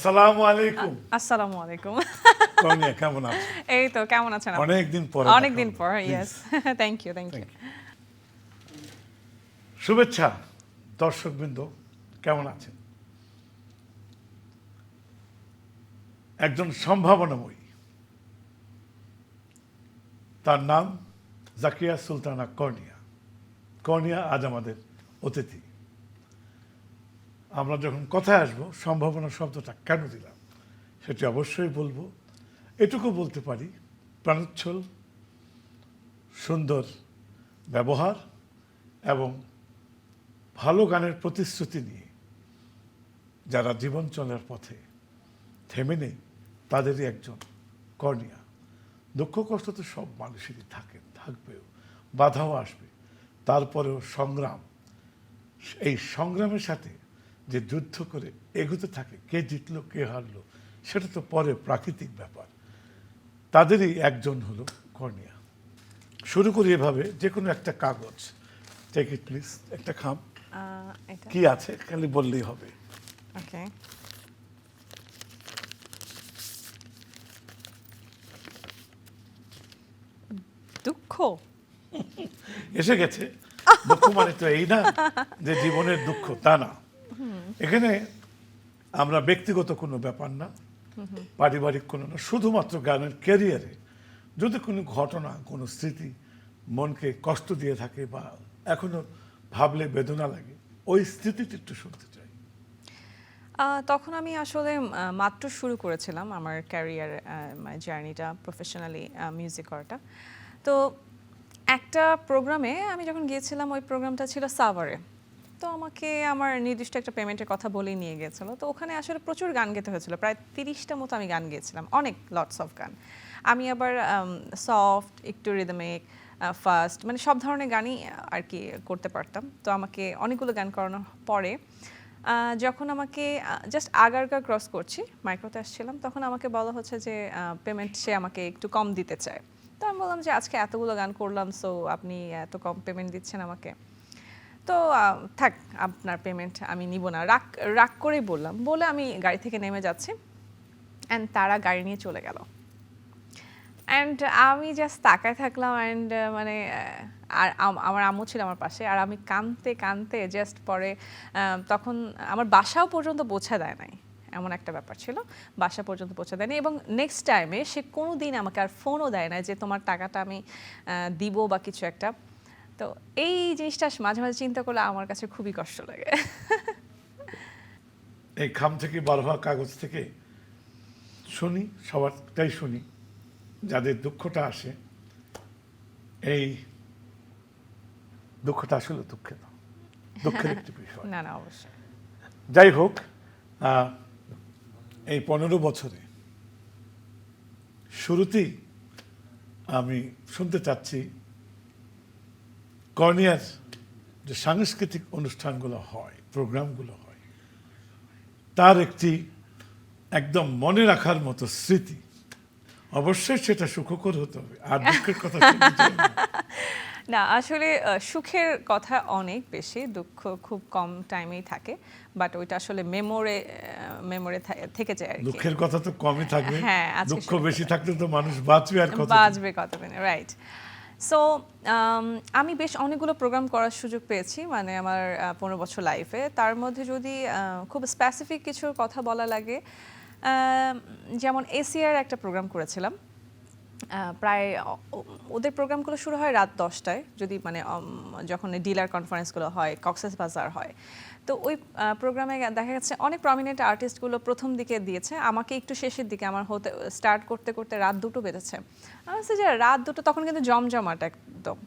আসসালামু আলাইকুম। আসসালামু আলাইকুম। কর্নিয়া কেমন আছেন? এই তো কেমন আছেন আপনি? অনেকদিন পর। অনেকদিন পর, ইয়েস। Thank you. শুভেচ্ছা দর্শকবৃন্দ, কেমন আছেন? একজন সম্ভাবনাময়ী, তার নাম জাকিয়া সুলতানা কর্নিয়া। কর্নিয়া আজ আমাদের অতিথি। আমরা যখন কথায় আসবো সম্ভাবনা শব্দটা কেন দিলাম সেটি অবশ্যই বলবো। এটুকু বলতে পারি, প্রাণোচ্ছল সুন্দর ব্যবহার এবং ভালো গানের প্রতিশ্রুতি নিয়ে যারা জীবন চলার পথে থেমে নেই তাদেরই একজন কর্নিয়া। দুঃখ কষ্ট তো সব মানুষেরই থাকবেও, বাধাও আসবে, তারপরেও সংগ্রাম। এই সংগ্রামের সাথে যে যুদ্ধ করে এগোতে থাকে, কে জিতলো কে হারলো সেটা তো পরে প্রাকৃতিক ব্যাপার। তাদেরই একজন হলো কর্নিয়া। শুরু করি এভাবে, যে কোনো একটা কাগজ, টেক ইট প্লিজ, একটা খাম। কি আছে খালি বললেই হবে। ওকে। দুঃখ এসে গেছে। দুঃখ মানে তো এই না যে জীবনের দুঃখ, তা না। এখানে আমরা ব্যক্তিগত কোনো ব্যাপার না, পারিবারিক কোনো না, শুধুমাত্র গানের ক্যারিয়ারে যদি কোনো ঘটনা, কোনো স্মৃতি মনকে কষ্ট দিয়ে থাকে বা এখনো ভাবলে বেদনা লাগে, ওই স্মৃতিটি একটু শুনতে চাই। তখন আমি আসলে মাত্র শুরু করেছিলাম আমার ক্যারিয়ার জার্নিটা, প্রফেশনালি মিউজিক করাটা। তো একটা প্রোগ্রামে আমি যখন গিয়েছিলাম, ওই প্রোগ্রামটা ছিল সাভারে। তো আমাকে আমার নির্দিষ্ট একটা পেমেন্টের কথা বলেই নিয়ে গিয়েছিল। তো ওখানে আসলে প্রচুর গান গেতে হয়েছিল, প্রায় 30টা মতো আমি গান গেয়েছিলাম, অনেক লটস অফ গান। আমি আবার সফট, একটু রিদমিক, ফাস্ট, মানে সব ধরনের গানই আর কি করতে পারতাম। তো আমাকে অনেকগুলো গান করানোর পরে যখন আমাকে জাস্ট আগারগা ক্রস করছি, মাইক্রোতে আসছিলাম, তখন আমাকে বলা হচ্ছে যে পেমেন্ট সে আমাকে একটু কম দিতে চায়। তো আমি বললাম যে আজকে এতগুলো গান করলাম, সো আপনি এত কম পেমেন্ট দিচ্ছেন আমাকে। তো থাক, আপনার পেমেন্ট আমি নিব না, রাগ রাগ করেই বললাম। বলে আমি গাড়ি থেকে নেমে যাচ্ছি, অ্যান্ড তারা গাড়ি নিয়ে চলে গেল। অ্যান্ড আমি জাস্ট তাকায় থাকলাম, অ্যান্ড মানে আর আমার আম্মু ছিল আমার পাশে, আর আমি কাঁদতে কাঁদতে জাস্ট পরে তখন আমার বাসাও পর্যন্ত পৌঁছা দেয় নাই, এমন একটা ব্যাপার ছিল। বাসা পর্যন্ত পৌঁছে দেয়নি, এবং নেক্সট টাইমে সে কোনো দিন আমাকে আর ফোনও দেয় না যে তোমার টাকাটা আমি দিব বা কিছু একটা। তো এই জিনিসটা মাঝে মাঝে চিন্তা করলে আমার কাছে খুবই কষ্ট লাগে। এই খাম থেকে বার হওয়া কাগজ থেকে শুনি, সবারটাই শুনি, যাদের দুঃখটা আসে, এই দুঃখটা আসলে দুঃখের না, দুঃখের একটি বিষয়। না না, অবশ্যই। যাই হোক, এই 15 বছরে শুরুতেই আমি শুনতে চাচ্ছি কর্নিয়ার যে সাংস্কৃতিক অনুষ্ঠানগুলো হয়, প্রোগ্রামগুলো হয়, তার একটি একদম মনে রাখার মতো স্মৃতি। অবশ্যই সেটা সুখকর হতে হবে, আর দুঃখের কথা শুনতে চাই না। না, আসলে সুখের কথা অনেক বেশি, দুঃখ খুব কম টাইমেই থাকে, বাট ওইটা আসলে মেমোরে থেকে যায় আর কি। দুঃখের কথা তো কমই থাকবে, হ্যাঁ, দুঃখ বেশি থাকলে তো মানুষ বাঁচবে আর কত বাঁচবে কতদিন, রাইট। সো আমি বেশ অনেকগুলো প্রোগ্রাম করার সুযোগ পেয়েছি, মানে আমার 15 বছর লাইফে। তার মধ্যে যদি খুব স্পেসিফিক কিছু কথা বলা লাগে, যেমন এশিয়ার একটা প্রোগ্রাম করেছিলাম। প্রায় ওদের প্রোগ্রামগুলো শুরু হয় রাত 10টায়, যদি মানে যখন ডিলার কনফারেন্সগুলো হয়, কক্সেস বাজার হয়। তো ওই প্রোগ্রামে দেখা যাচ্ছে অনেক প্রমিনেন্ট আর্টিস্টগুলো প্রথম দিকে দিয়েছে, আমাকে একটু শেষের দিকে, আমার হতে স্টার্ট করতে করতে রাত 2টো বেজেছে। আমি বলছি যে রাত 2টো, তখন কিন্তু জমজমাট একদম।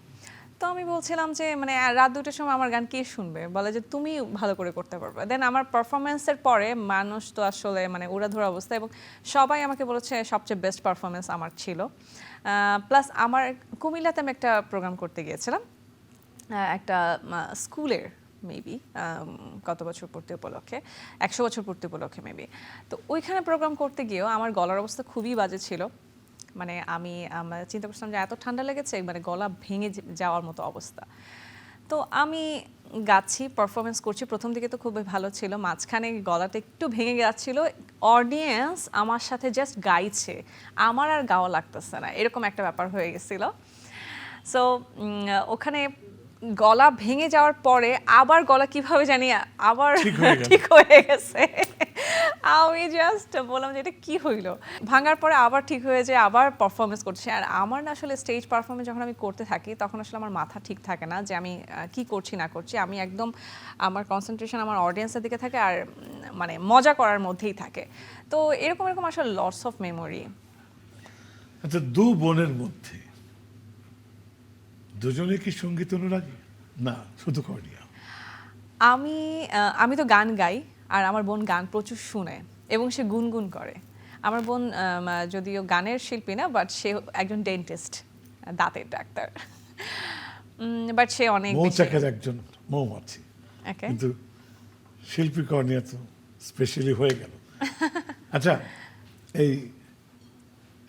তো আমি বলছিলাম যে মানে রাত 2টোর সময় আমার গান কে শুনবে, বলে যে তুমি ভালো করে করতে পারবে। দেন আমার পারফরমেন্সের পরে মানুষ তো আসলে মানে উড়াধুরা অবস্থা, এবং সবাই আমাকে বলেছে সবচেয়ে বেস্ট পারফরমেন্স আমার ছিল। প্লাস আমার কুমিল্লাতে আমি একটা প্রোগ্রাম করতে গিয়েছিলাম, একটা স্কুলের মেবি কত বছর পূর্তি উপলক্ষে, 100 বছর পূর্তি উপলক্ষে মেবি। তো ওইখানে প্রোগ্রাম করতে গিয়েও আমার গলার অবস্থা খুবই বাজে ছিল। মানে আমি চিন্তা করছিলাম যে এত ঠান্ডা লেগেছে, মানে গলা ভেঙে যাওয়ার মতো অবস্থা। তো আমি গাচ্ছি, পারফরমেন্স করছি। প্রথম দিকে তো খুবই ভালো ছিল, মাঝখানে গলাটা একটু ভেঙে যাচ্ছিল। অডিয়েন্স আমার সাথে জাস্ট গাইছে, আমার আর গাওয়া লাগতেছে না, এরকম একটা ব্যাপার হয়ে গেছিল। সো ওখানে গলা ভেঙে যাওয়ার পরে আবার গলা কিভাবে জানি আবার ঠিক হয়ে গেছে। আমি জাস্ট বললাম যে এটা কি হইলো, ভাঙার পরে আবার ঠিক হয়ে যায়, আবার পারফরমেন্স করছি। আর আমার না আসলে স্টেজ পারফরমেন্স যখন আমি করতে থাকি তখন আসলে আমার মাথা ঠিক থাকে না যে আমি কি করছি না করছি। আমি একদম আমার কনসেন্ট্রেশন আমার অডিয়েন্সের দিকে থাকে আর মানে মজা করার মধ্যেই থাকে। তো এরকম এরকম আসলে লটস অফ মেমোরি। আচ্ছা, দু বোনের মধ্যে দুজনে কি সঙ্গীত অনুরাগী? না, শুধু কর্নিয়া? আমি তো গান গাই, আর আমার বোন গান প্রচুর শুনে এবং সে গুনগুন করে। আমার বোন যদিও গানের শিল্পী না, বাট সে একজন ডেন্টিস্ট, দাঁতের ডাক্তার। বাট সে অনেক মৌচাকের একজন মৌমাছি, Okay. কিন্তু শিল্পী কর্নিয়া তো স্পেশালি হয়ে গেল। আচ্ছা, এই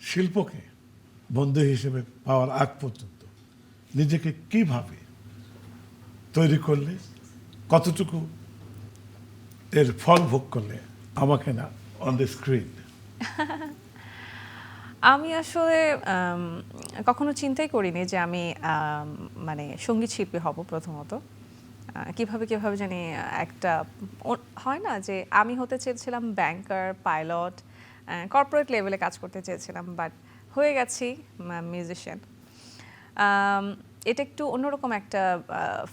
শিল্পকে বন্ধু হিসেবে পাওয়ার আগ পর্যন্ত নিজেকে কিভাবে তৈরি করলে, কতটুকু এর ফল ভোগ করলে, আমাকে না অন দ্য স্ক্রিন? আমি আসলে কখনো চিন্তাই করিনি যে আমি মানে সঙ্গীত শিল্পী হব। প্রথমত কিভাবে কিভাবে জানি একটা হয় না যে আমি হতে চেয়েছিলাম ব্যাংকার, পাইলট, কর্পোরেট লেভেলে কাজ করতে চেয়েছিলাম, বাট হয়ে গেছি মিউজিশিয়ান। এটা একটু অন্যরকম একটা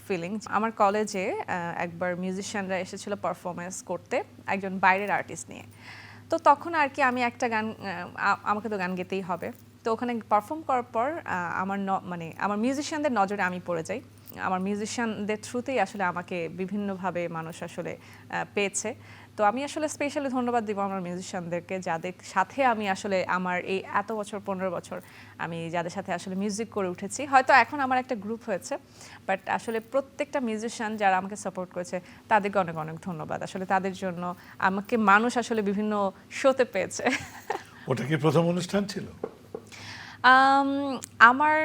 ফিলিংস। আমার কলেজে একবার মিউজিশিয়ানরা এসেছিল পারফরমেন্স করতে, একজন বাইরের আর্টিস্ট নিয়ে। তো তখন আর কি আমি একটা গান, আমাকে তো গান গেতেই হবে। তো ওখানে পারফর্ম করার পর মানে আমার মিউজিশিয়ানদের নজরে আমি পড়ে যাই। আমার মিউজিশিয়ানদের থ্রুতেই আসলে আমাকে বিভিন্নভাবে মানুষ আসলে পেয়েছে। তো আমি আসলে স্পেশালি ধন্যবাদ দিব আমার মিউজিশিয়ানদেরকে, যাদের সাথে আমি আসলে আমার এই এত বছর 15 বছর আমি যাদের সাথে আসলে মিউজিক করে উঠেছি। হয়তো এখন আমার একটা গ্রুপ হয়েছে, বাট আসলে প্রত্যেকটা মিউজিশিয়ান যারা আমাকে সাপোর্ট করেছে তাদেরকে অনেক অনেক ধন্যবাদ। আসলে তাদের জন্য আমাকে মানুষ আসলে বিভিন্ন শোতে পেয়েছে। ওটা কি প্রথম অনুষ্ঠান ছিল? আমার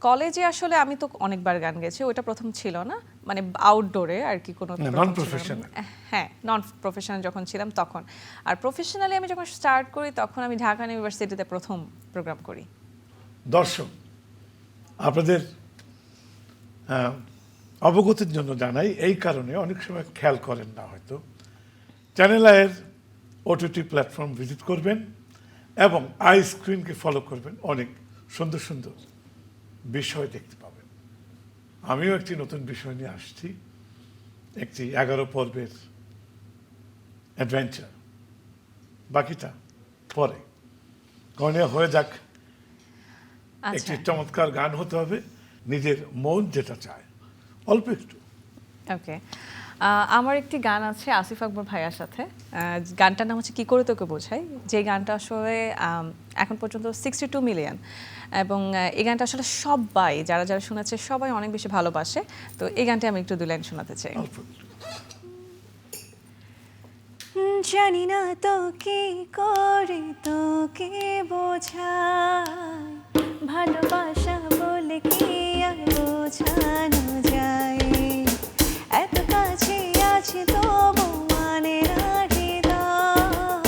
কলেজে আসলে আমি তো অনেকবার গান গেছি, ওটা প্রথম ছিল না, মানে আউটডোরে আর কি কোনো নন প্রফেশনাল। হ্যাঁ, নন প্রফেশনাল যখন ছিলাম তখন। আর প্রফেশনালি আমি যখন স্টার্ট করি তখন আমি ঢাকা ইউনিভার্সিটিতে প্রথম প্রোগ্রাম করি। দর্শক, আপনাদের অবগতির জন্য জানাই, এই কারণে অনেক সময় খেয়াল করেন না হয়তো, চ্যানেল আইয়ের ওটিটি প্ল্যাটফর্ম ভিজিট করবেন এবং আই স্ক্রিনকে ফলো করবেন, অনেক সুন্দর সুন্দর বিষয় দেখতে পাবেন। আমিও একটি নতুন বিষয় নিয়ে আসছি, একটি 11 পর্বের অ্যাডভেঞ্চার। বাকিটা পরে। কর্নিয়া হয়ে যাক, একটি চমৎকার গান হতে হবে, নিজের মন যেটা চায়, অল্প একটু। ওকে, আমার একটি গান আছে আসিফ আকবর ভাইয়ার সাথে। গানটার নাম হচ্ছে কি করে তোকে বোঝাই, যে গানটা আসলে এখন পর্যন্ত 62 মিলিয়ন, এবং এই গানটা আসলে সবাই যারা যারা শুনেছে সবাই অনেক বেশি ভালোবাসে। তো এই গানটা আমি একটু 2 লাইন শোনাতে চাই। অল্প একটু। জানি না তো কি করে তোকে বোঝাই, ভালোবাসা বলে কি আর বোঝানো যায়, এত কাছে আছে তবু মানে না হৃদয়,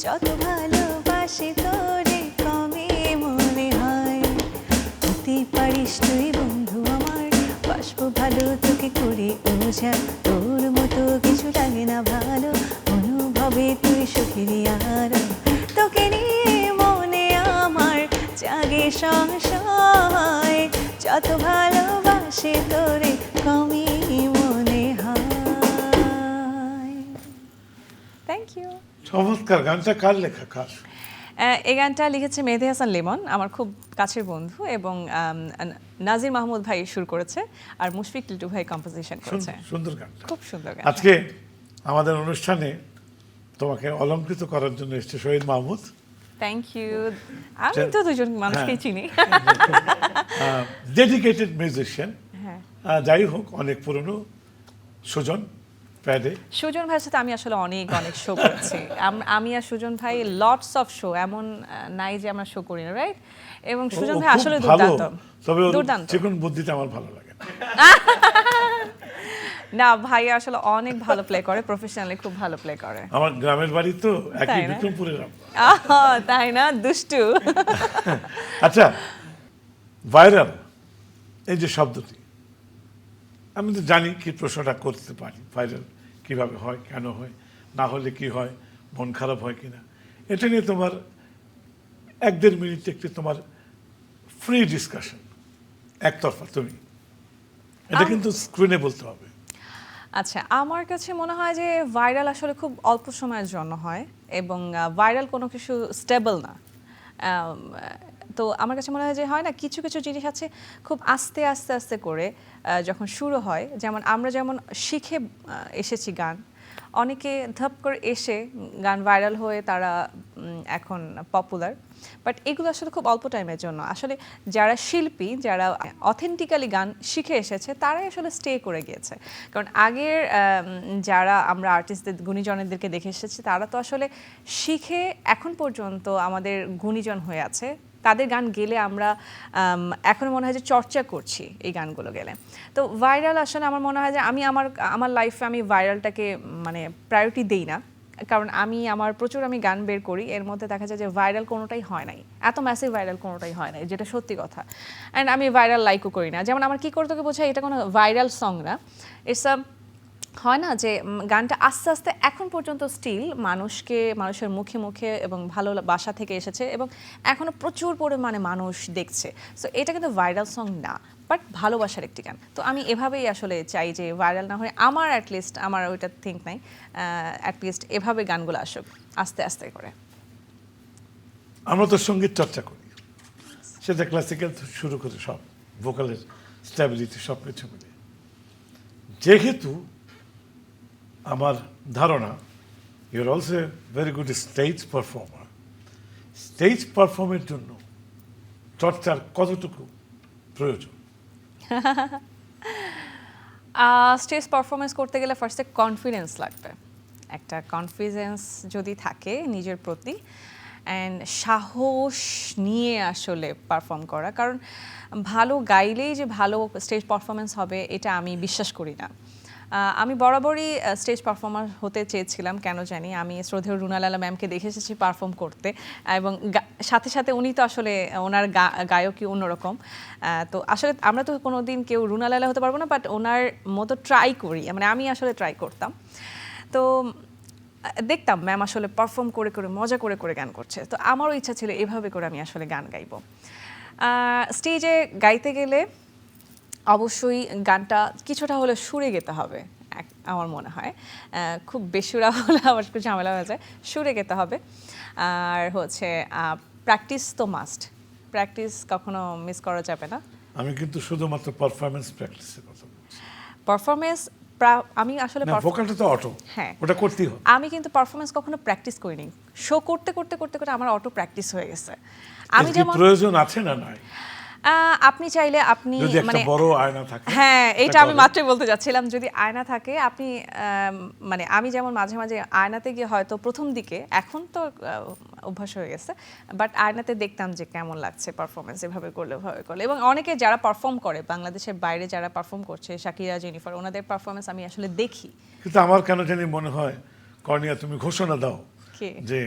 যত ভালোবাসি তোরে কমে মনে হয়, হতে পারিস তুই বন্ধু আমার, বাসবো ভালো তোকে করে বোঝা, তোর মতো কিছু লাগে না ভালো, অনুভবে তুই সুখেরই আরো, তোকে নিয়ে মনে আমার জাগে সংশয়, যত ভালোবাসি তোরে কমই মনে হয়। Thank you. চমৎকার। গানটা কার লেখা, কার? এই গানটা লিখেছে মেহেদী হাসান লিমন, আমার খুব কাছের বন্ধু, এবং নাজির মাহমুদ ভাই সুর করেছে আর মুশফিক টিটু ভাই কম্পোজিশন করেছে। সুন্দর গান, খুব সুন্দর গান। আজকে আমাদের অনুষ্ঠানে তোমাকে অলঙ্কৃত করার জন্য এসেছে শহীদ মাহমুদ। Thank you. আমি তো দুজন মানুষকেই চিনি। Dedicated musician. হ্যাঁ, যাই হোক, অনেক পুরনো। সুজন প্যাডে। সুজন ভাইয়ের সাথে আমি আসলে অনেক অনেক শো করেছি। আমি আর সুজন ভাই লটস অফ শো, এমন নাই যে আমরা শো করি না, রাইট? এবং সুজন ভাই আসলে দুর্দান্ত, তবে দুর্দান্ত। চিকন বুদ্ধিটা আমার ভালো লাগে না। না ভাইয়া আসলে অনেক ভালো প্লে করে, প্রফেশনালি খুব ভালো প্লে করে। আমার গ্রামের বাড়ি তো একই তাই না? বিক্রমপুরের আব্বা। তাই না, দুষ্টু। আচ্ছা, ভাইরাল এই যে শব্দটি, আমি তো জানি কি প্রশ্নটা করতে পারি, ভাইরাল কিভাবে হয়, কেন হয়, না হলে কি হয়, মন খারাপ হয় কিনা, এটা নিয়ে তোমার 1-1.5 মিনিট একটু তোমার ফ্রি ডিসকাশন, একতরফা তুমি, এটা কিন্তু স্ক্রিনে বলতে হবে। আচ্ছা, আমার কাছে মনে হয় যে ভাইরাল আসলে খুব অল্প সময়ের জন্য হয় এবং ভাইরাল কোনো কিছু স্টেবল না। আম, তো আমার কাছে মনে হয় যে হয় না, কিছু কিছু জিনিস আছে খুব আস্তে আস্তে আস্তে করে যখন শুরু হয়, যেমন আমরা যেমন শিখে এসেছি গান, অনেকে ধাপ করে এসে গান ভাইরাল হয়ে তারা এখন পপুলার, বাট এগুলো আসলে খুব অল্প টাইমের জন্য। আসলে যারা শিল্পী, যারা অথেন্টিক্যালি গান শিখে এসেছে, তারাই আসলে স্টে করে গিয়েছে। কারণ আগের যারা আমরা আর্টিস্টদের, গুণীজনদেরকে দেখে এসেছি, তারা তো আসলে শিখে এখন পর্যন্ত আমাদের গুণীজন হয়ে আছে। তাদের গান গেলে আমরা এখন মনে হয় যে চর্চা করছি এই গানগুলো গেলে। তো ভাইরাল আসলে আমার মনে হয় যে আমি আমার লাইফে আমি ভাইরালটাকে মানে প্রায়োরিটি দেই না, কারণ আমি প্রচুর গান বের করি, এর মধ্যে দেখা যায় যে ভাইরাল কোনোটাই হয় নাই, এত ম্যাসিভ ভাইরাল কোনোটাই হয় নাই, যেটা সত্যি কথা। অ্যান্ড আমি ভাইরাল লাইকও করি না। যেমন আমার কি করে তোকে বোঝাই, এটা কোনো ভাইরাল সং না, ইটস হয় না যে গানটা আস্তে আস্তে এখন পর্যন্ত স্টিল মানুষের মুখে মুখে এবং ভালোবাসা থেকে এসেছে এবং এখনো প্রচুর পরিমাণে মানুষ দেখছে। সো এটা কিন্তু ভাইরাল সং না, বাট ভালোবাসার একটি গান। তো আমি এভাবেই আসলে চাই যে ভাইরাল না হয়ে আমার অ্যাটলিস্ট, আমার ওইটা থিঙ্ক নাই, অ্যাটলিস্ট এভাবে গানগুলো আসুক আস্তে আস্তে করে। আমরা তো সঙ্গীত চর্চা করি, সেটা ক্লাসিক্যাল শুরু করে সব, ভোকালের স্ট্যাবিলিটি সব কিছু মিলে। যেহেতু আমার ধারণা your also a very good stage performer, stage পারফর্মের জন্য চর্চার কতটুকু প্রয়োজন? স্টেজ পারফরমেন্স করতে গেলে ফার্স্টে কনফিডেন্স লাগবে। একটা কনফিডেন্স যদি থাকে নিজের প্রতি, অ্যান্ড সাহস নিয়ে আসলে পারফর্ম করা, কারণ ভালো গাইলেই যে ভালো স্টেজ পারফরমেন্স হবে এটা আমি বিশ্বাস করি না। আমি বরাবরই স্টেজ পারফর্মার হতে চেয়েছিলাম, কেন জানি। আমি শ্রদ্ধেয় রুনা লায়লা ম্যামকে দেখে এসেছি পারফর্ম করতে, এবং সাথে সাথে উনি তো আসলে ওনার গায়কই অন্যরকম। তো আসলে আমরা তো কোনো দিন কেউ রুনা লায়লা হতে পারবো না, বাট ওনার মতো ট্রাই করি, মানে আমি আসলে ট্রাই করতাম। তো দেখতাম ম্যাম আসলে পারফর্ম করে করে মজা করে করে গান করছে, তো আমারও ইচ্ছা ছিল এভাবে করে আমি আসলে গান গাইব। স্টেজে গাইতে গেলে অবশ্যই গানটা কিছুটা হলে সুরে গেতে হবে, আমার মনে হয়। খুব বেসুরা হলে আবার একটু ঝামেলা হয়ে যায়, সুরে গেতে হবে। আর হচ্ছে প্র্যাকটিস তো মাস্ট, প্র্যাকটিস কখনো মিস করা যাবে না। আমি কিন্তু শুধুমাত্র পারফরমেন্স প্র্যাকটিসের কথা বলছি। পারফরমেন্স আমি আসলে ভোকালটা তো অটো, হ্যাঁ ওটা করতেই হবে। আমি কিন্তু পারফরমেন্স কখনো প্র্যাকটিস করিনি, শো করতে করতে করতে করতে আমার অটো প্র্যাকটিস হয়ে গেছে। আমি যেমন প্রয়োজন আছে না নাই, আপনি চাইলে আপনি যদি একটা বড় আয়না থাকে। হ্যাঁ, এটা আমি মাত্রই বলতে যাচ্ছিলাম, যদি আয়না থাকে আপনি মানে আমি যেমন মাঝে মাঝে আয়নাতে গিয়ে হয়তো প্রথম দিকে, এখন তো অভ্যাস হয়ে গেছে, বাট আয়নাতে দেখতাম যে কেমন লাগছে পারফরমেন্স এভাবে করলে এবং অনেকে যারা পারফর্ম করে বাংলাদেশের বাইরে, যারা পারফর্ম করছে, শাকিরা, জেনিফার, ওনাদের পারফরমেন্স আমি আসলে দেখি। কিন্তু আমার কেন জানি মনে হয় কর্নিয়া তুমি ঘোষণা দাও যে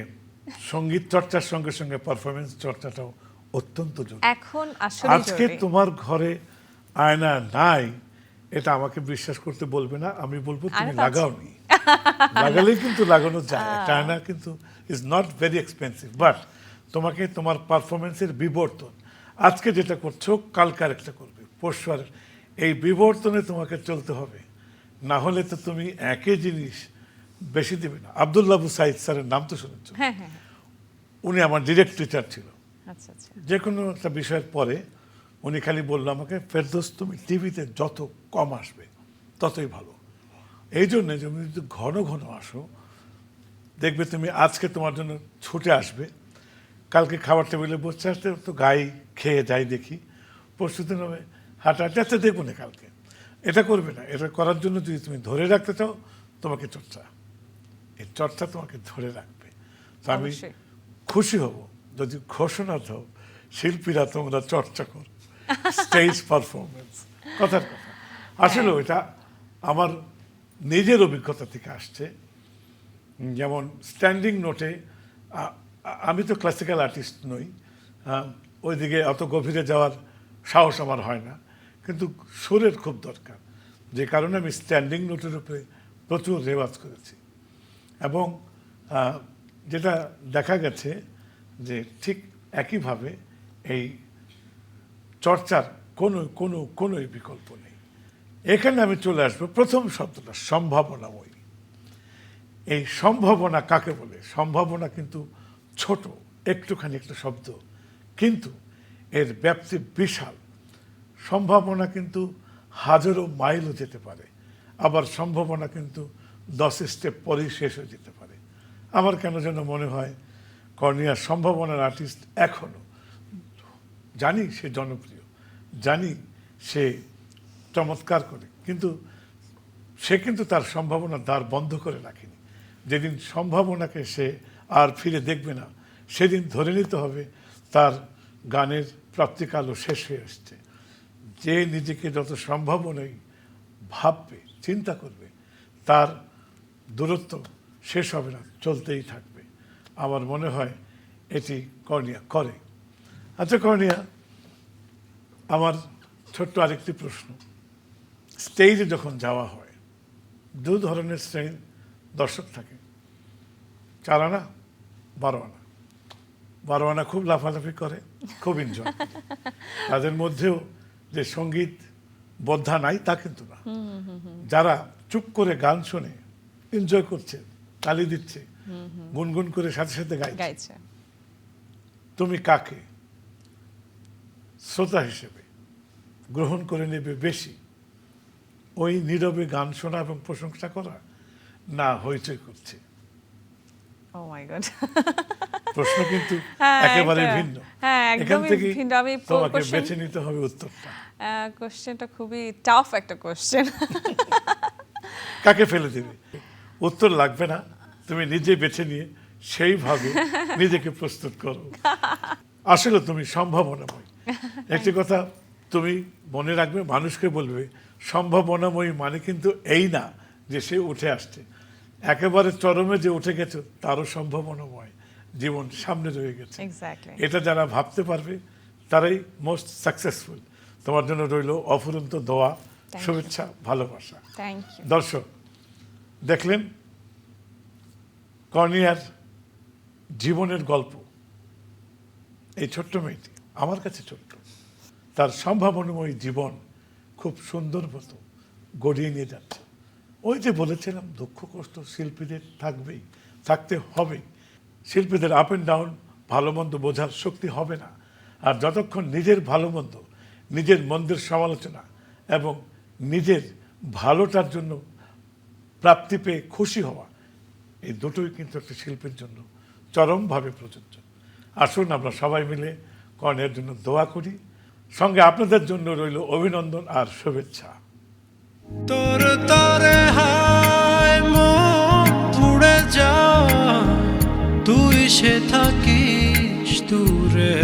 সঙ্গীত চর্চার সঙ্গে সঙ্গে পারফরমেন্স চর্চাটাও অত্যন্ত জরুরি। এখন আসলে আজকে তোমার ঘরে আয়না নাই, এটা আমাকে বিশ্বাস করতে বলবে না, আমি বলবো তুমি লাগাওনি। লাগালেই কিন্তু লাগানো যায়, একটা আয়না কিন্তু is not very expensive, but তোমাকে তোমার পারফরমেন্সের বিবর্তন, আজকে যেটা করছো কালকে আরেকটা করবে, পরশু আর, এই বিবর্তনে তোমাকে চলতে হবে, না হলে তো তুমি একই জিনিস বেশি দেবে না। আব্দুল্লাহ আবু সাইদ স্যারের নাম তো শুনেছ? হ্যাঁ হ্যাঁ, উনি আমার ডিরেক্ট টিচার ছিল। আচ্ছা আচ্ছা, যে কোনো একটা বিষয়ের পরে উনি খালি বললো আমাকে, ফেরদৌস তুমি টিভিতে যত কম আসবে ততই ভালো। এই জন্যে তুমি যদি ঘন ঘন আসো, দেখবে তুমি আজকে তোমার জন্য ছুটে আসবে, কালকে খাবার টেবিলে বসে আসতে তো গাই খেয়ে যাই দেখি, পরশু দিন হবে হাঁটা হাঁটাতে দেখবো না কালকে। এটা করবে না, এটা করার জন্য যদি তুমি ধরে রাখতে চাও, তোমাকে চর্চা, এই চর্চা তোমাকে ধরে রাখবে। তো আমি খুশি হব যদি ঘোষণা দাও, শিল্পীরা তোমরা চর্চা করো স্টেজ পারফরমেন্স। কথার কথা আসলে ওইটা আমার নিজের অভিজ্ঞতা থেকে আসছে। যেমন স্ট্যান্ডিং নোটে আমি তো ক্লাসিক্যাল আর্টিস্ট নই, ওইদিকে অত গভীরে যাওয়ার সাহস আমার হয় না, কিন্তু সুরের খুব দরকার, যে কারণে আমি স্ট্যান্ডিং নোটের উপরে প্রচুর রেওয়াজ করেছি। এবং যেটা দেখা গেছে যে ঠিক একইভাবে এই চর্চার কোনো বিকল্প নেই। এখানে আমি চলে আসবো প্রথম শব্দটা, সম্ভাবনাময়ী। এই সম্ভাবনা কাকে বলে? সম্ভাবনা কিন্তু ছোট একটুখানি একটা শব্দ, কিন্তু এর ব্যাপ্তি বিশাল। সম্ভাবনা কিন্তু হাজারো মাইলও যেতে পারে, আবার সম্ভাবনা কিন্তু 10 স্টেপ পরেই শেষ হয়ে যেতে পারে। আমার কেন যেন মনে হয় কর্নিয়ার সম্ভাবনার আর্টিস্ট এখনো। জানি সে জনপ্রিয়, জানি সে চমৎকার করে, কিন্তু সে কিন্তু তার সম্ভাবনার দ্বার বন্ধ করে রাখেনি। যেদিন সম্ভাবনাকে সে আর ফিরে দেখবে না, সেদিন ধরে নিতে হবে তার গানের প্রাপ্তিকালও শেষ হয়ে আসছে। যে নিজেকে যত সম্ভাবনাই ভাববে, চিন্তা করবে, তার দূরত্ব শেষ হবে না, চলতেই থাকবে। আমার মনে হয় এটি কর্নিয়া করে। আচ্ছা কর্নিয়া, আমার ছোট্ট আরেকটি প্রশ্ন। স্টেজে যখন যাওয়া হয়, দু ধরনের শ্রেণীর দর্শক থাকে, 4 আনা 12 আনা। 12 আনা খুব লাফালাফি করে, খুব এনজয়। তাদের মধ্যেও যে সঙ্গীত বোদ্ধা নাই তা কিন্তু না। যারা চুপ করে গান শুনে এনজয় করছে, তালি দিচ্ছে, গুনগুন করে সাথে সাথে গাইছে, তুমি কাকে শ্রোতা হিসেবে গ্রহণ করে নেবে বেশি? ওই নীরবে গান শোনা এবং প্রশংসা করা, না হইচই করছে? ও মাই গড, প্রশ্ন কিন্তু একেবারে ভিন্ন। এখান থেকে তোমাকে বেছে নিতে হবে উত্তরটা। কোশ্চেনটা খুবই টাফ একটা কোশ্চেন। কাকে ফেলে দেবে? উত্তর লাগবে না, তুমি নিজে বেছে নিয়ে সেইভাবে নিজেকে প্রস্তুত করো। আসলে তুমি সম্ভাবনাময়। একটি কথা তুমি মনে রাখবে, মানুষকে বলবে সম্ভাবনাময়ী মানে কিন্তু এই না যে সে উঠে আসছে। একেবারে চরমে যে উঠে গেছে তারও সম্ভাবনাময় জীবন সামনে রয়ে গেছে। এটা যারা ভাবতে পারবে তারাই মোস্ট সাকসেসফুল। তোমার জন্য রইল অফুরন্ত দোয়া, শুভেচ্ছা, ভালোবাসা। দর্শক দেখলেন কর্নিয়ার জীবনের গল্প। এই ছোট্ট মেয়েটি আমার কাছে ছোট্ট, তার সম্ভাবনাময় জীবন খুব সুন্দর মতো গড়িয়ে নিয়ে যাচ্ছে। ওই যে বলেছিলাম, দুঃখ কষ্ট শিল্পীদের থাকবেই, থাকতে হবেই। শিল্পীদের আপ অ্যান্ড ডাউন, ভালো মন্দ বোঝার শক্তি হবে না। আর যতক্ষণ নিজের ভালো মন্দ, নিজের মন্দের সমালোচনা এবং নিজের ভালোটার জন্য প্রাপ্তি পেয়ে খুশি হওয়া, এই দুটোই কিন্তু একটা শিল্পীর জন্য চরমভাবে প্রযোজ্য। আসুন আমরা সবাই মিলে কর্ণের জন্য দোয়া করি, সঙ্গে আপনাদের জন্য রইল অভিনন্দন আর শুভেচ্ছা। তোর তরে হায় মন উড়ে যা, তুই সে থাকিস দূরে।